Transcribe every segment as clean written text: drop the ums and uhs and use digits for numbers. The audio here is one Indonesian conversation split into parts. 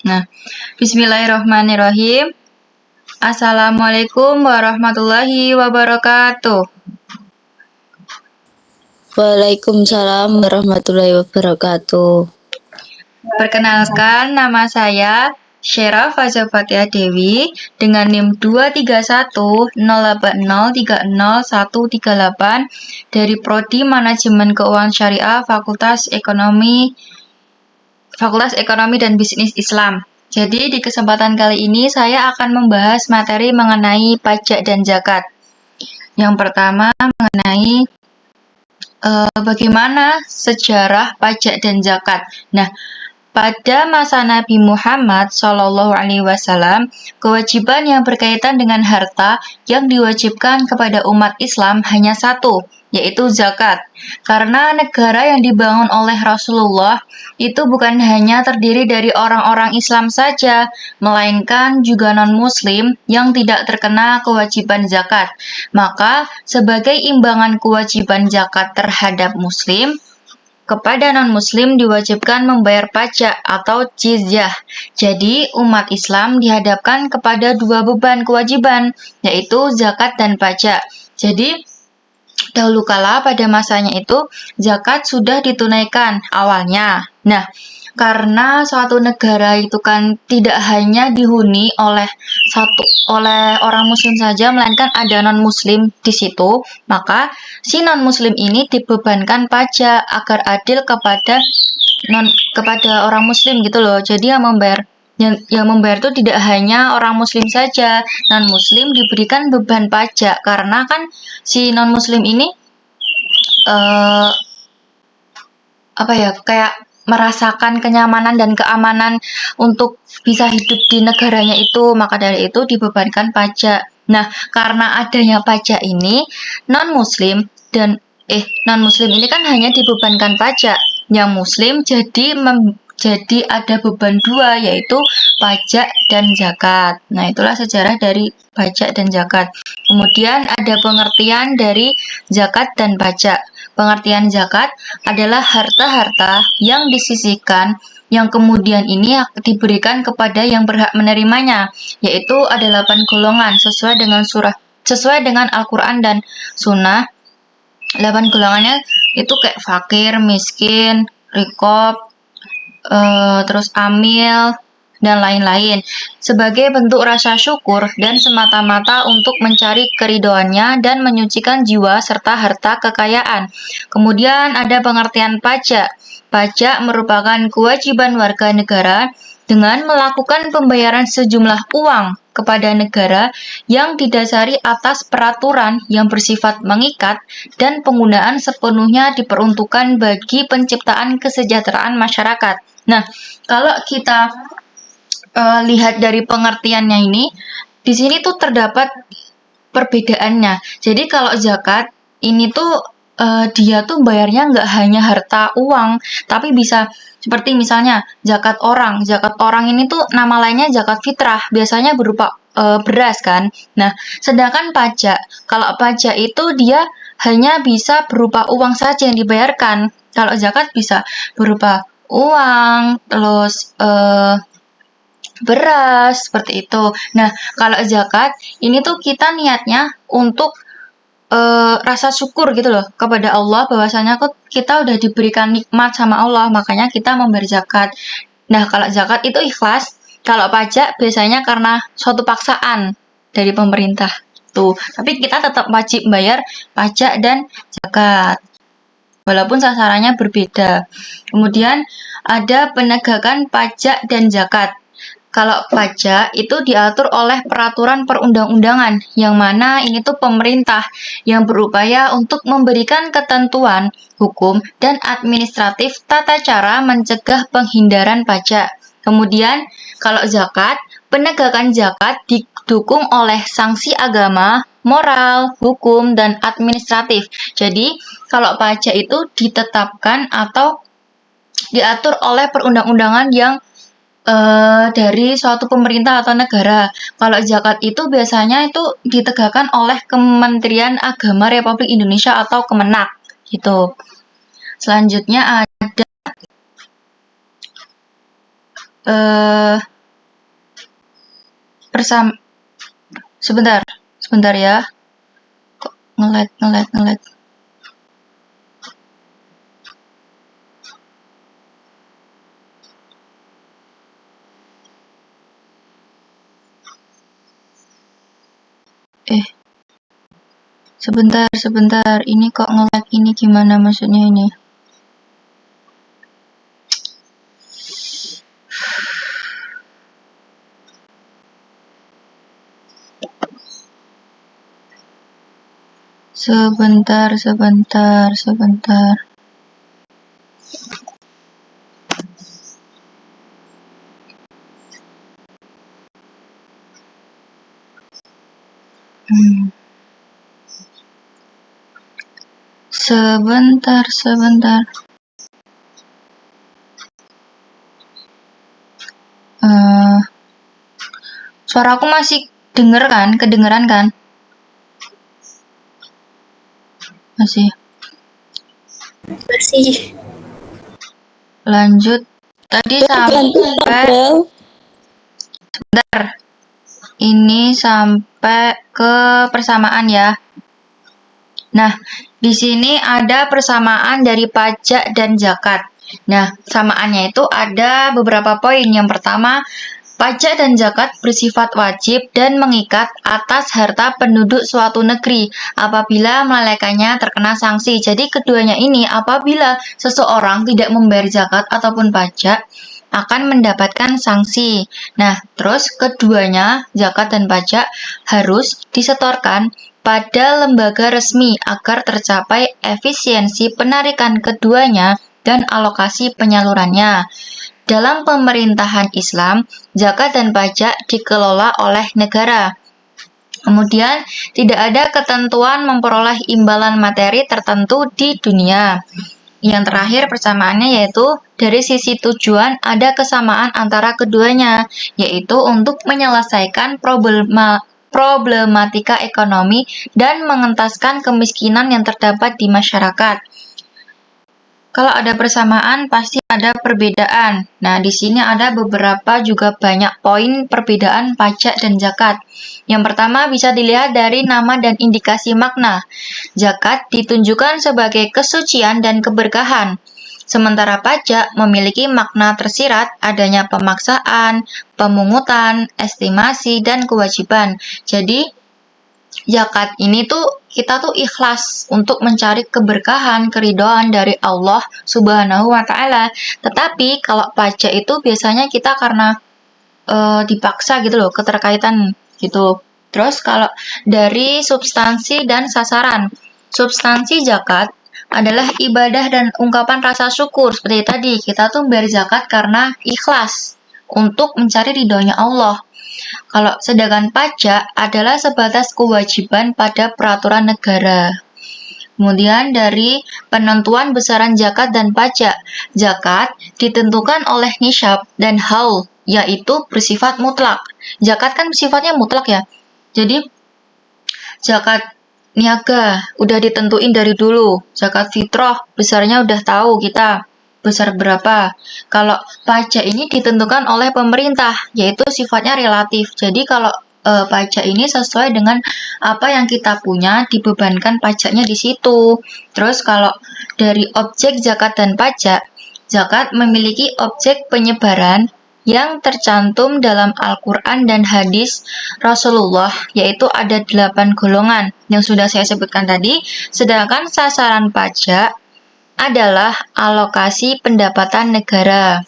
Nah, bismillahirrahmanirrahim. Assalamualaikum warahmatullahi wabarakatuh. Waalaikumsalam warahmatullahi wabarakatuh. Perkenalkan, nama saya Syera Faza Fatia Dewi dengan NIM 23108030138 dari Prodi Manajemen Keuangan Syariah Fakultas Ekonomi dan Bisnis Islam. Jadi di kesempatan kali ini saya akan membahas materi mengenai pajak dan zakat. Yang pertama mengenai bagaimana sejarah pajak dan zakat. Nah, pada masa Nabi Muhammad SAW, kewajiban yang berkaitan dengan harta yang diwajibkan kepada umat Islam hanya satu, yaitu zakat. Karena negara yang dibangun oleh Rasulullah itu bukan hanya terdiri dari orang-orang Islam saja, melainkan juga non-Muslim yang tidak terkena kewajiban zakat. Maka, sebagai imbangan kewajiban zakat terhadap Muslim, kepada non-muslim diwajibkan membayar pajak atau jizyah. Jadi, umat Islam dihadapkan kepada dua beban kewajiban, yaitu zakat dan pajak. Jadi, dahulu kala pada masanya itu, zakat sudah ditunaikan awalnya. Nah, karena suatu negara itu kan tidak hanya dihuni oleh orang muslim saja, melainkan ada non-muslim di situ, maka si non-muslim ini dibebankan pajak agar adil kepada orang muslim gitu loh. Jadi yang membayar itu tidak hanya orang muslim saja, non-muslim diberikan beban pajak karena kan si non-muslim ini kayak merasakan kenyamanan dan keamanan untuk bisa hidup di negaranya itu, maka dari itu dibebankan pajak. Nah, karena adanya pajak ini, non-muslim ini kan hanya dibebankan pajak. Yang muslim jadi ada beban dua, yaitu pajak dan zakat. Nah, itulah sejarah dari pajak dan zakat. Kemudian ada pengertian dari zakat dan pajak. Pengertian zakat adalah harta-harta yang disisihkan yang kemudian ini diberikan kepada yang berhak menerimanya, yaitu ada 8 golongan sesuai dengan Al-Quran dan Sunnah. 8 golongannya itu kayak fakir, miskin, riqab, terus amil, dan lain-lain, sebagai bentuk rasa syukur dan semata-mata untuk mencari keridhoannya dan menyucikan jiwa serta harta kekayaan. Kemudian ada pengertian pajak. Pajak merupakan kewajiban warga negara dengan melakukan pembayaran sejumlah uang kepada negara yang didasari atas peraturan yang bersifat mengikat dan penggunaan sepenuhnya diperuntukkan bagi penciptaan kesejahteraan masyarakat. Nah, kalau kita lihat dari pengertiannya ini, di sini tuh terdapat perbedaannya. Jadi kalau zakat ini tuh dia tuh bayarnya nggak hanya harta uang, tapi bisa seperti misalnya zakat orang. Zakat orang ini tuh nama lainnya zakat fitrah, biasanya berupa beras kan. Nah, sedangkan pajak, kalau pajak itu dia hanya bisa berupa uang saja yang dibayarkan. Kalau zakat bisa berupa uang, terus beras, seperti itu. Nah, kalau zakat, ini tuh kita niatnya untuk rasa syukur gitu loh kepada Allah, bahwasanya kita udah diberikan nikmat sama Allah, makanya kita membayar zakat. Nah, kalau zakat itu ikhlas, kalau pajak biasanya karena suatu paksaan dari pemerintah. Tuh, tapi kita tetap wajib bayar pajak dan zakat, walaupun sasarannya berbeda. Kemudian ada penegakan pajak dan zakat. Kalau pajak itu diatur oleh peraturan perundang-undangan, yang mana ini tuh pemerintah yang berupaya untuk memberikan ketentuan hukum dan administratif tata cara mencegah penghindaran pajak. Kemudian, kalau zakat, penegakan zakat didukung oleh sanksi agama, moral, hukum, dan administratif. Jadi, kalau pajak itu ditetapkan atau diatur oleh perundang-undangan yang dari suatu pemerintah atau negara. Kalau zakat itu biasanya itu ditegakkan oleh Kementerian Agama Republik Indonesia atau Kemenak gitu. Selanjutnya ada Sebentar ya. Kok ngelet. Sebentar. Ini kok ngelag ini gimana maksudnya ini? Sebentar. Sebentar. Suaraku masih kedengeran kan? Masih. Lanjut. Tadi sampai ini sampai ke persamaan ya. Nah, di sini ada persamaan dari pajak dan zakat. Nah, samaannya itu ada beberapa poin. Yang pertama, pajak dan zakat bersifat wajib dan mengikat atas harta penduduk suatu negeri apabila melalaikannya terkena sanksi. Jadi keduanya ini apabila seseorang tidak membayar zakat ataupun pajak akan mendapatkan sanksi. Nah, terus keduanya zakat dan pajak harus disetorkan pada lembaga resmi agar tercapai efisiensi penarikan keduanya dan alokasi penyalurannya. Dalam pemerintahan Islam, zakat dan pajak dikelola oleh negara. Kemudian, tidak ada ketentuan memperoleh imbalan materi tertentu di dunia. Yang terakhir persamaannya yaitu dari sisi tujuan ada kesamaan antara keduanya, yaitu untuk menyelesaikan problematika ekonomi dan mengentaskan kemiskinan yang terdapat di masyarakat. Kalau ada persamaan, pasti ada perbedaan. Nah, di sini ada beberapa juga banyak poin perbedaan pajak dan zakat. Yang pertama bisa dilihat dari nama dan indikasi makna. Zakat ditunjukkan sebagai kesucian dan keberkahan. Sementara pajak memiliki makna tersirat adanya pemaksaan, pemungutan, estimasi, dan kewajiban. Jadi, zakat ini tuh kita tuh ikhlas untuk mencari keberkahan, keridhaan dari Allah Subhanahu wa taala. Tetapi kalau pajak itu biasanya kita karena dipaksa gitu loh, keterkaitan gitu. Terus kalau dari substansi dan sasaran. Substansi zakat adalah ibadah dan ungkapan rasa syukur. Seperti tadi, kita tuh bayar zakat karena ikhlas untuk mencari ridhonya Allah. Kalau sedangkan pajak adalah sebatas kewajiban pada peraturan negara. Kemudian dari penentuan besaran zakat dan pajak. Zakat ditentukan oleh nisyab dan haul, yaitu bersifat mutlak. Zakat kan sifatnya mutlak ya. Jadi zakat niaga udah ditentuin dari dulu. Zakat fitrah besarnya udah tahu kita besar berapa. Kalau pajak ini ditentukan oleh pemerintah, yaitu sifatnya relatif. Jadi kalau pajak ini sesuai dengan apa yang kita punya, dibebankan pajaknya di situ. Terus kalau dari objek zakat dan pajak, zakat memiliki objek penyebaran yang tercantum dalam Al-Quran dan hadis Rasulullah, yaitu ada 8 golongan yang sudah saya sebutkan tadi, sedangkan sasaran pajak adalah alokasi pendapatan negara.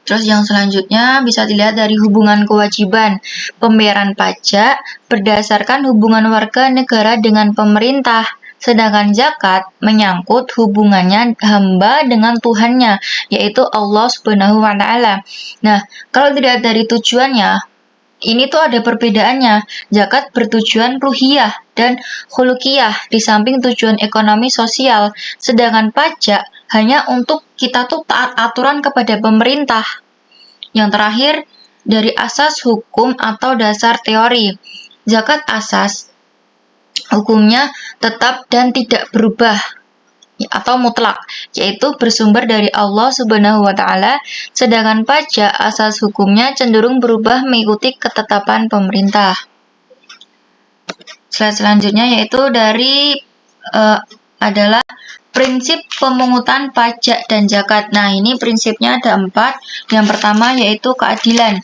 Terus yang selanjutnya bisa dilihat dari hubungan kewajiban. Pembayaran pajak berdasarkan hubungan warga negara dengan pemerintah. Sedangkan zakat menyangkut hubungannya hamba dengan Tuhannya, yaitu Allah Subhanahu wa taala. Nah, kalau dilihat dari tujuannya, ini tuh ada perbedaannya. Zakat bertujuan ruhiyah dan khulukiyah di samping tujuan ekonomi sosial. Sedangkan pajak hanya untuk kita tuh taat aturan kepada pemerintah. Yang terakhir, dari asas hukum atau dasar teori. Zakat asas hukumnya tetap dan tidak berubah. atau mutlak, yaitu bersumber dari Allah Subhanahu wa taala, sedangkan pajak asas hukumnya cenderung berubah mengikuti ketetapan pemerintah. Slide selanjutnya yaitu adalah prinsip pemungutan pajak dan zakat. Nah, ini prinsipnya ada 4. Yang pertama yaitu keadilan.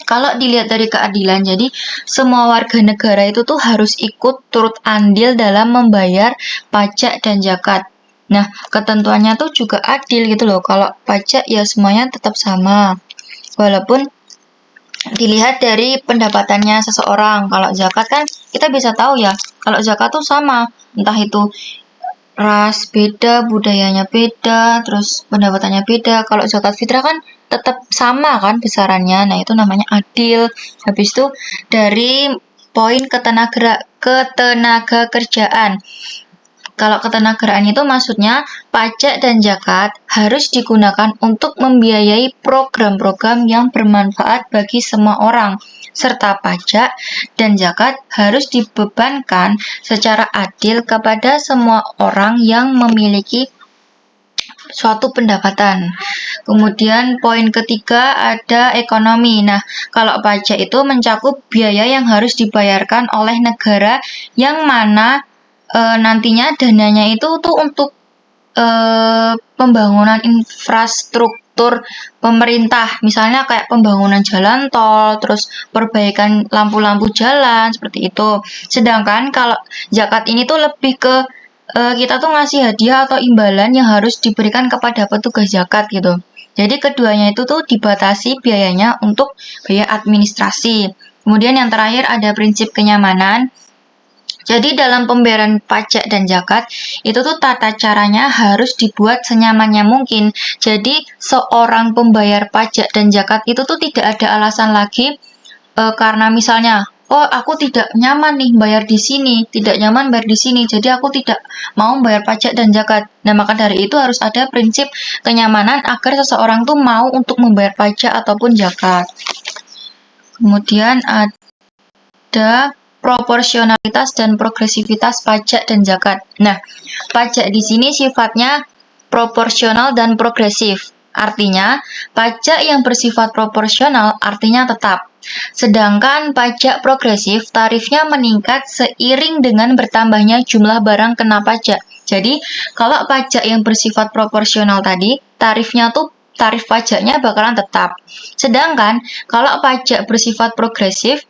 Kalau dilihat dari keadilan, jadi semua warga negara itu tuh harus ikut turut andil dalam membayar pajak dan zakat. Nah, ketentuannya tuh juga adil gitu loh. Kalau pajak ya semuanya tetap sama. Walaupun dilihat dari pendapatannya seseorang. Kalau zakat kan kita bisa tahu ya, kalau zakat tuh sama, entah itu ras beda, budayanya beda, terus pendapatannya beda. Kalau zakat fitrah kan tetap sama kan besarannya. Nah, itu namanya adil. Habis itu dari poin ketenaga kerjaan. Kalau ketenagaraan itu maksudnya pajak dan zakat harus digunakan untuk membiayai program-program yang bermanfaat bagi semua orang, serta pajak dan zakat harus dibebankan secara adil kepada semua orang yang memiliki suatu pendapatan. Kemudian poin ketiga ada ekonomi. Nah, kalau pajak itu mencakup biaya yang harus dibayarkan oleh negara yang mana nantinya dananya itu tuh untuk pembangunan infrastruktur pemerintah, misalnya kayak pembangunan jalan tol, terus perbaikan lampu-lampu jalan, seperti itu. Sedangkan kalau zakat ini tuh lebih ke kita tuh ngasih hadiah atau imbalan yang harus diberikan kepada petugas zakat gitu. Jadi keduanya itu tuh dibatasi biayanya untuk biaya administrasi. Kemudian yang terakhir ada prinsip kenyamanan. Jadi dalam pembayaran pajak dan zakat, itu tuh tata caranya harus dibuat senyamannya mungkin. Jadi seorang pembayar pajak dan zakat itu tuh tidak ada alasan lagi karena misalnya, oh aku tidak nyaman nih bayar di sini, tidak nyaman bayar di sini, jadi aku tidak mau bayar pajak dan zakat. Nah, maka dari itu harus ada prinsip kenyamanan agar seseorang tuh mau untuk membayar pajak ataupun zakat. Kemudian ada proporsionalitas dan progresivitas pajak dan zakat. Nah, pajak di sini sifatnya proporsional dan progresif. Artinya, pajak yang bersifat proporsional artinya tetap. Sedangkan pajak progresif tarifnya meningkat seiring dengan bertambahnya jumlah barang kena pajak. Jadi, kalau pajak yang bersifat proporsional tadi, tarif pajaknya bakalan tetap. Sedangkan kalau pajak bersifat progresif,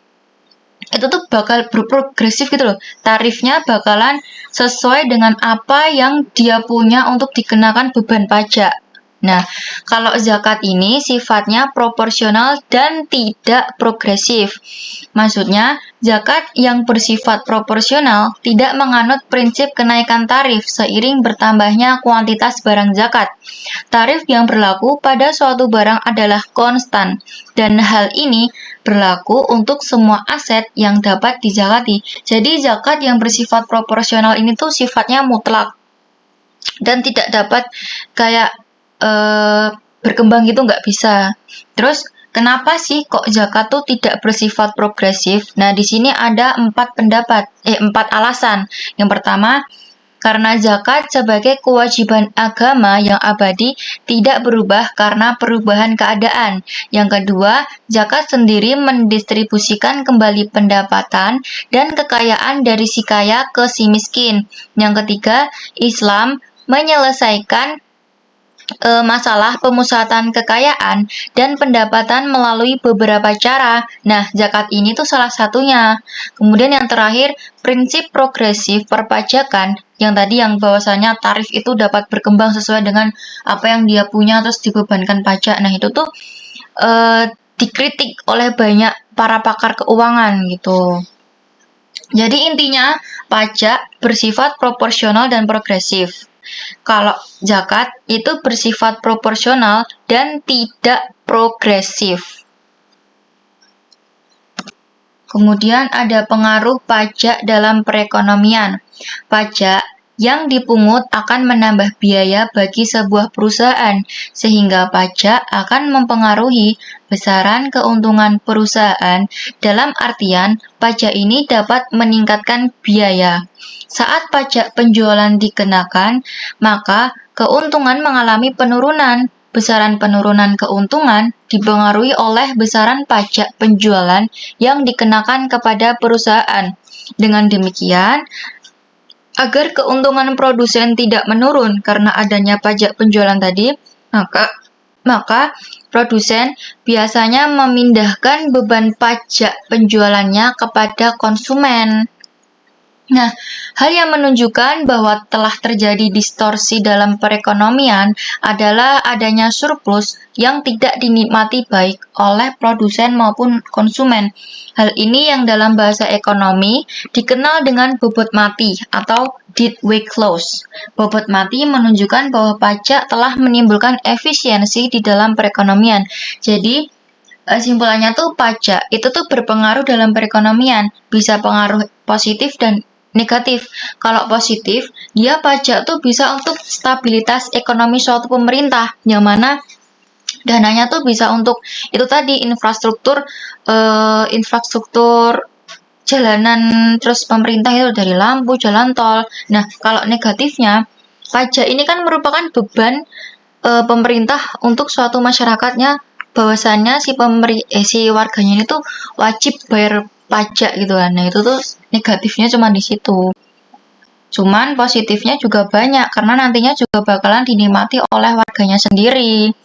itu tuh bakal berprogresif gitu loh. Tarifnya bakalan sesuai dengan apa yang dia punya untuk dikenakan beban pajak. Nah, kalau zakat ini sifatnya proporsional dan tidak progresif. Maksudnya, zakat yang bersifat proporsional tidak menganut prinsip kenaikan tarif seiring bertambahnya kuantitas barang zakat. Tarif yang berlaku pada suatu barang adalah konstan, dan hal ini berlaku untuk semua aset yang dapat dizakati. Jadi, zakat yang bersifat proporsional ini tuh sifatnya mutlak dan tidak dapat kayak berkembang gitu, nggak bisa. Terus kenapa sih kok zakat tuh tidak bersifat progresif? Nah, di sini ada 4 alasan. Yang pertama, karena zakat sebagai kewajiban agama yang abadi tidak berubah karena perubahan keadaan. Yang kedua, zakat sendiri mendistribusikan kembali pendapatan dan kekayaan dari si kaya ke si miskin. Yang ketiga, Islam menyelesaikan masalah pemusatan kekayaan dan pendapatan melalui beberapa cara. Nah, zakat ini tuh salah satunya. Kemudian yang terakhir, prinsip progresif perpajakan yang tadi yang bahwasanya tarif itu dapat berkembang sesuai dengan apa yang dia punya terus dibebankan pajak. Nah, itu tuh dikritik oleh banyak para pakar keuangan gitu. Jadi intinya pajak bersifat proporsional dan progresif. Kalau zakat itu bersifat proporsional dan tidak progresif. Kemudian ada pengaruh pajak dalam perekonomian. Pajak yang dipungut akan menambah biaya bagi sebuah perusahaan, sehingga pajak akan mempengaruhi besaran keuntungan perusahaan. Dalam artian, pajak ini dapat meningkatkan biaya. Saat pajak penjualan dikenakan, maka keuntungan mengalami penurunan. Besaran penurunan keuntungan dipengaruhi oleh besaran pajak penjualan yang dikenakan kepada perusahaan. Dengan demikian, agar keuntungan produsen tidak menurun karena adanya pajak penjualan tadi, maka produsen biasanya memindahkan beban pajak penjualannya kepada konsumen. Nah, hal yang menunjukkan bahwa telah terjadi distorsi dalam perekonomian adalah adanya surplus yang tidak dinikmati baik oleh produsen maupun konsumen. Hal ini yang dalam bahasa ekonomi dikenal dengan bobot mati atau deadweight clause. Bobot mati menunjukkan bahwa pajak telah menimbulkan efisiensi di dalam perekonomian. Jadi, simpulannya tuh pajak itu tuh berpengaruh dalam perekonomian, bisa pengaruh positif dan negatif. Kalau positif, dia pajak tuh bisa untuk stabilitas ekonomi suatu pemerintah, yang mana dananya tuh bisa untuk itu tadi infrastruktur jalanan, terus pemerintah itu dari lampu, jalan tol. Nah, kalau negatifnya, pajak ini kan merupakan beban pemerintah untuk suatu masyarakatnya, bahwasannya si warganya itu wajib bayar pajak gitu kan. Nah, itu tuh negatifnya cuma di situ. Cuman positifnya juga banyak karena nantinya juga bakalan dinikmati oleh warganya sendiri.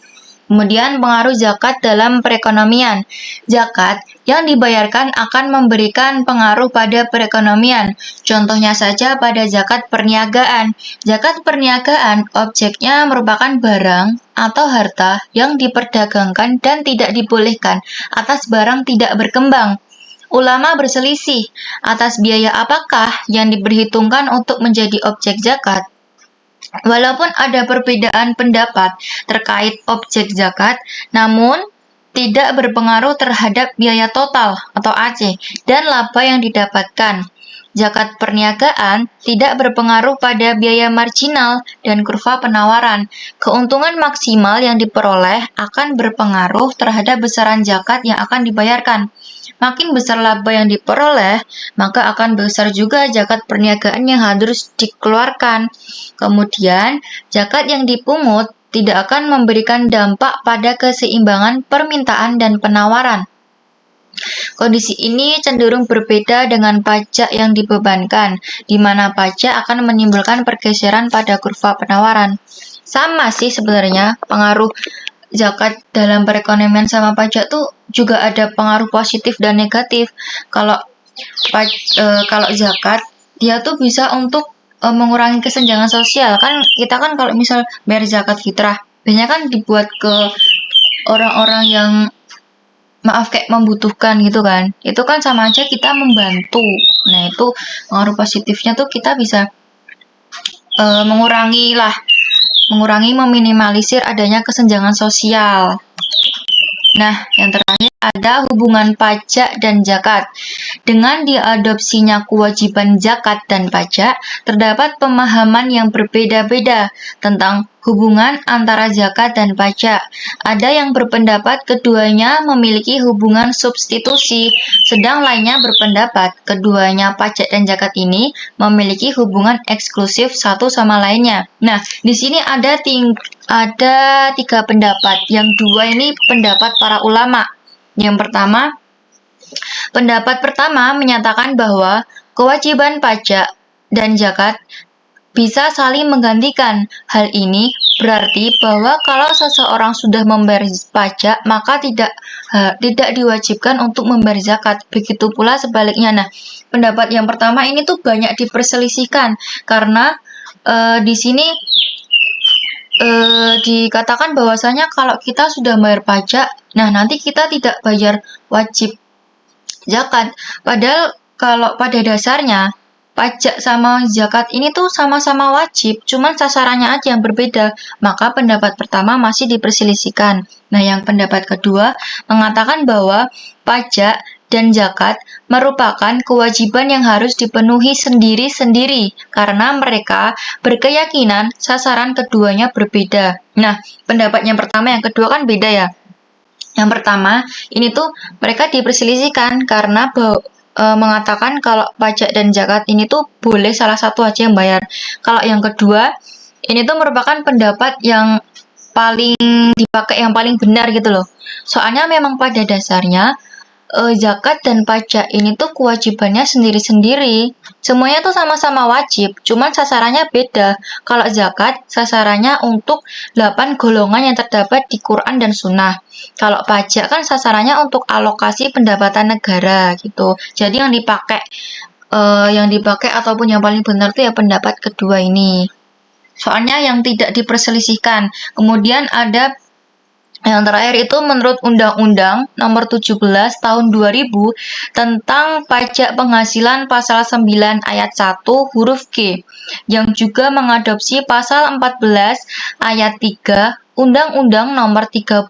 Kemudian pengaruh zakat dalam perekonomian. Zakat yang dibayarkan akan memberikan pengaruh pada perekonomian. Contohnya saja pada zakat perniagaan. Zakat perniagaan objeknya merupakan barang atau harta yang diperdagangkan dan tidak dibolehkan atas barang tidak berkembang. Ulama berselisih atas biaya apakah yang diperhitungkan untuk menjadi objek zakat. Walaupun ada perbedaan pendapat terkait objek zakat, namun tidak berpengaruh terhadap biaya total atau AC dan laba yang didapatkan. Zakat perniagaan tidak berpengaruh pada biaya marginal dan kurva penawaran. Keuntungan maksimal yang diperoleh akan berpengaruh terhadap besaran zakat yang akan dibayarkan. Makin besar laba yang diperoleh, maka akan besar juga zakat perniagaan yang harus dikeluarkan. Kemudian, zakat yang dipungut tidak akan memberikan dampak pada keseimbangan permintaan dan penawaran. Kondisi ini cenderung berbeda dengan pajak yang dibebankan, di mana pajak akan menimbulkan pergeseran pada kurva penawaran. Sama sih sebenarnya pengaruh zakat dalam perekonomian sama pajak tuh juga ada pengaruh positif dan negatif. Kalau zakat dia tuh bisa untuk mengurangi kesenjangan sosial. Kan kita kan kalau misal bayar zakat fitrah, biasanya kan dibuat ke orang-orang yang kayak membutuhkan gitu kan. Itu kan sama aja kita membantu. Nah, itu pengaruh positifnya tuh kita bisa meminimalisir adanya kesenjangan sosial. Nah, yang terakhir ada hubungan pajak dan zakat. Dengan diadopsinya kewajiban zakat dan pajak, terdapat pemahaman yang berbeda-beda tentang hubungan antara zakat dan pajak. Ada yang berpendapat keduanya memiliki hubungan substitusi, sedang lainnya berpendapat keduanya pajak dan zakat ini memiliki hubungan eksklusif satu sama lainnya. Nah, di sini ada 3 pendapat. Yang 2 ini pendapat para ulama. Yang pertama, pendapat pertama menyatakan bahwa kewajiban pajak dan zakat bisa saling menggantikan. Hal ini berarti bahwa kalau seseorang sudah membayar pajak, maka tidak diwajibkan untuk membayar zakat. Begitu pula sebaliknya. Nah, pendapat yang pertama ini tuh banyak diperselisihkan karena di sini dikatakan bahwasanya kalau kita sudah bayar pajak, nah nanti kita tidak bayar wajib zakat. Padahal kalau pada dasarnya pajak sama zakat ini tuh sama-sama wajib, cuman sasarannya aja yang berbeda. Maka pendapat pertama masih diperselisihkan. Nah, yang pendapat kedua mengatakan bahwa pajak dan zakat merupakan kewajiban yang harus dipenuhi sendiri-sendiri karena mereka berkeyakinan sasaran keduanya berbeda. Nah, pendapat yang pertama yang kedua kan beda ya. Yang pertama, ini tuh mereka diperselisihkan karena mengatakan kalau pajak dan zakat ini tuh boleh salah satu aja yang bayar. Kalau yang kedua, ini tuh merupakan pendapat yang paling dipakai, yang paling benar gitu loh. Soalnya memang pada dasarnya zakat dan pajak ini tuh kewajibannya sendiri-sendiri. Semuanya tuh sama-sama wajib, cuman sasarannya beda. Kalau zakat, sasarannya untuk 8 golongan yang terdapat di Quran dan Sunnah. Kalau pajak kan sasarannya untuk alokasi pendapatan negara gitu. Jadi yang dipakai ataupun yang paling benar tuh ya pendapat kedua ini. Soalnya yang tidak diperselisihkan. Kemudian ada yang terakhir itu menurut Undang-Undang Nomor 17 Tahun 2000 tentang Pajak Penghasilan Pasal 9 Ayat 1 huruf G yang juga mengadopsi Pasal 14 Ayat 3 Undang-Undang Nomor 38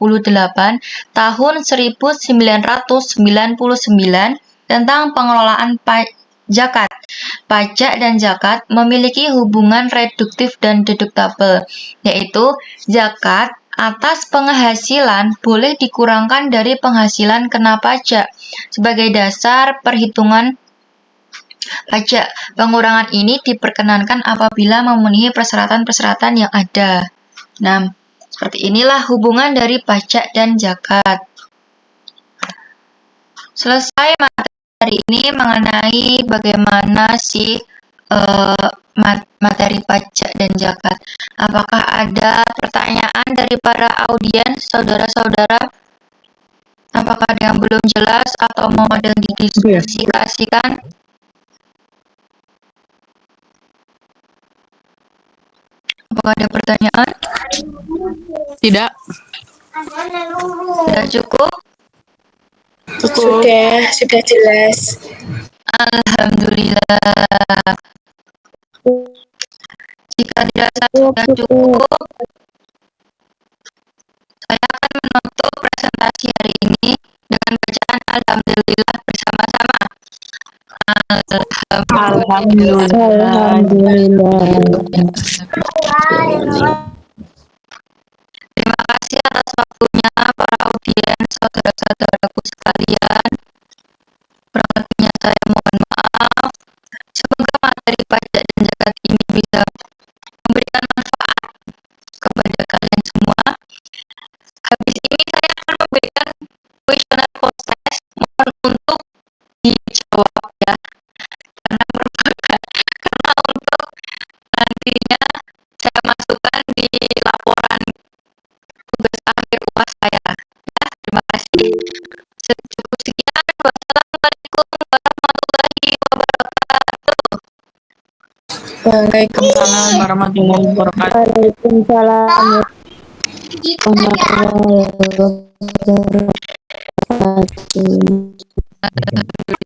Tahun 1999 tentang pengelolaan zakat. Pajak dan zakat memiliki hubungan reduktif dan deduktable, yaitu zakat atas penghasilan boleh dikurangkan dari penghasilan kena pajak sebagai dasar perhitungan pajak. Pengurangan ini diperkenankan apabila memenuhi persyaratan-persyaratan yang ada. Nah, seperti inilah hubungan dari pajak dan zakat. Selesai materi ini mengenai bagaimana sih materi pajak dan zakat. Apakah ada pertanyaan dari para audiens, saudara-saudara? Apakah ada yang belum jelas atau mau ada yang didiskusikan? Apakah ada pertanyaan? Tidak. Sudah cukup? Sudah jelas. Alhamdulillah. Jika dirasa sudah cukup, saya akan menutup presentasi hari ini dengan bacaan Alhamdulillah bersama-sama. Terima kasih atas waktunya para audiens, saudara-saudaraku sekalian. Kurang lebihnya saya mohon maaf. Semoga materi pajak dan zakat ini bisa memberikan manfaat kepada kalian semua. Habis ini saya akan memberikan kuesioner post-test, mohon untuk dijawab ya, karena untuk nantinya saya masukkan di laporan tugas akhir UAS saya. Ya, terima kasih. Cukup sekian. Wassalamualaikum warahmatullahi wabarakatuh. Waalaikumsalam warahmatullahi wabarakatuh. Waalaikumsalam warahmatullahi wabarakatuh.